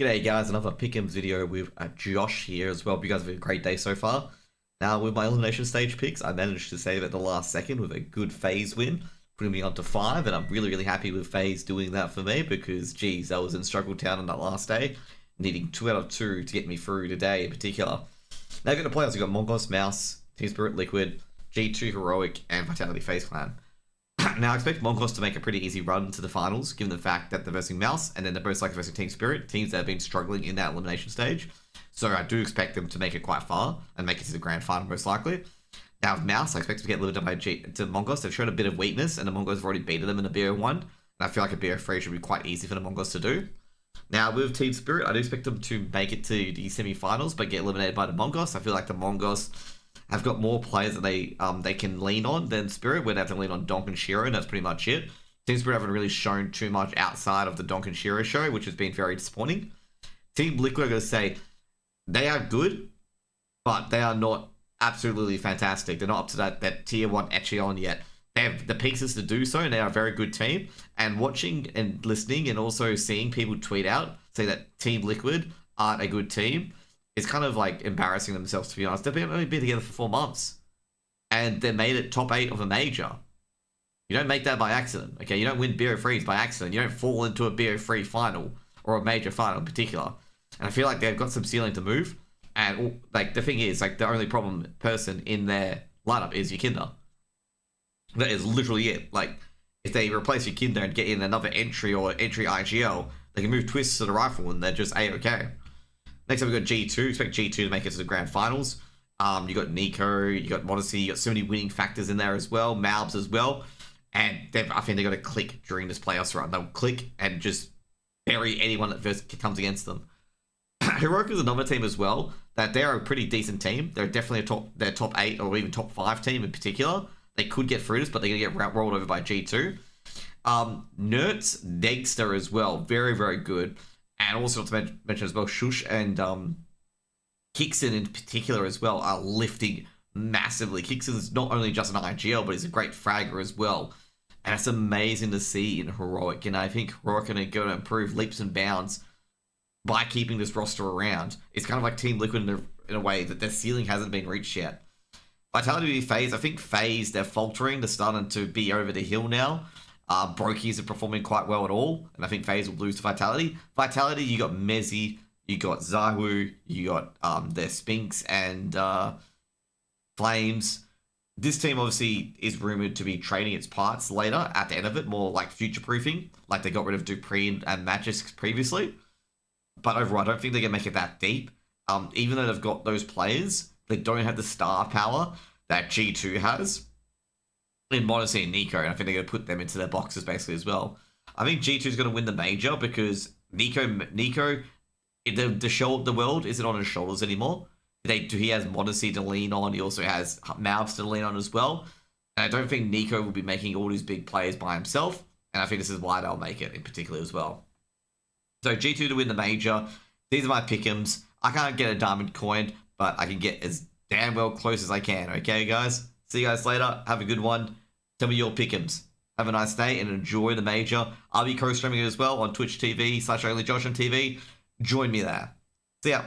G'day guys, another Pickems video with Josh here as well. Hope you guys have had a great day so far. Now with my elimination stage picks, I managed to save at the last second with a good FaZe win, putting me on to 5, and I'm really happy with FaZe doing that for me because geez, I was in struggle town on that last day, needing 2 out of 2 to get me through today in particular. Now going to playoffs, we've got Mongoose, Mouse, Team Spirit, Liquid, G2 Heroic, and Vitality FaZe Clan. Now, I expect Mongoose to make a pretty easy run to the finals, given the fact that they're versing Mouse, and then they're both like versing Team Spirit, teams that have been struggling in that elimination stage. So I do expect them to make it quite far, and make it to the grand final most likely. Now, with Mouse, I expect to get limited by to Mongoose. They've shown a bit of weakness, and the Mongoose have already beaten them in a BO1, and I feel like a BO3 should be quite easy for the Mongoose to do. Now, with Team Spirit, I do expect them to make it to the semi-finals, but get eliminated by the Mongoose. I feel like the Mongoose have got more players that they can lean on than Spirit, where they have to lean on Donk and Shiro, and that's pretty much it. Team Spirit haven't really shown too much outside of the Donk and Shiro show, which has been very disappointing. Team Liquid, I'm going to say, they are good, but they are not absolutely fantastic. They're not up to that tier 1 echelon yet. They have the pieces to do so, and they are a very good team. And watching and listening and also seeing people tweet out, say that Team Liquid aren't a good team, it's kind of like embarrassing themselves, to be honest. They've only been together for 4 months. And they made it top 8 of a major. You don't make that by accident, okay? You don't win BO3s by accident. You don't fall into a BO3 final, or a major final in particular. And I feel like they've got some ceiling to move. And like the thing is, like the only person in their lineup is Yakinda. That is literally it. Like, if they replace Yakinda and get in another entry or entry IGL, they can move Twists to the rifle and they're just A-okay. Next up, we've got G2. Expect G2 to make it to the grand finals. You got Nico, you got Modesty, you got so many winning factors in there as well, Malbs as well. And I think they're going to click during this playoffs run. They'll click and just bury anyone that first comes against them. Heroic is another team as well, that they're a pretty decent team. They're definitely they're top 8 or even top 5 team in particular. They could get through this, but they're going to get rolled over by G2. Nerds, Dexter as well. Very good. And also not to mention as well, Shush and Kixon in particular as well are lifting massively. Kixon is not only just an IGL, but he's a great fragger as well. And it's amazing to see in Heroic. And I think Heroic are going to improve leaps and bounds by keeping this roster around. It's kind of like Team Liquid in a way that their ceiling hasn't been reached yet. Vitality FaZe, I think FaZe, they're faltering. They're starting to be over the hill now. Brokies are performing quite well at all, and I think FaZe will lose to Vitality. Vitality, you got Mezzy, you got Zahu, you got their Spinks and Flames. This team obviously is rumored to be trading its parts later at the end of it, more like future-proofing, like they got rid of Dupree and Magisk previously. But overall, I don't think they're going to make it that deep. Even though they've got those players, they don't have the star power that G2 has in Modesty and Nico, and I think they're going to put them into their boxes basically as well. I think G2 is going to win the major because Nico, the world isn't on his shoulders anymore. He has Modesty to lean on. He also has Mouths to lean on as well. And I don't think Nico will be making all these big plays by himself, and I think this is why they'll make it in particular as well. So G2 to win the major. These are my pick'ems. I can't get a diamond coin, but I can get as damn well close as I can. Okay, guys? See you guys later. Have a good one. Tell me your pick'ems. Have a nice day and enjoy the major. I'll be co-streaming it as well on Twitch TV / OnlyJoshinTV. Join me there. See ya.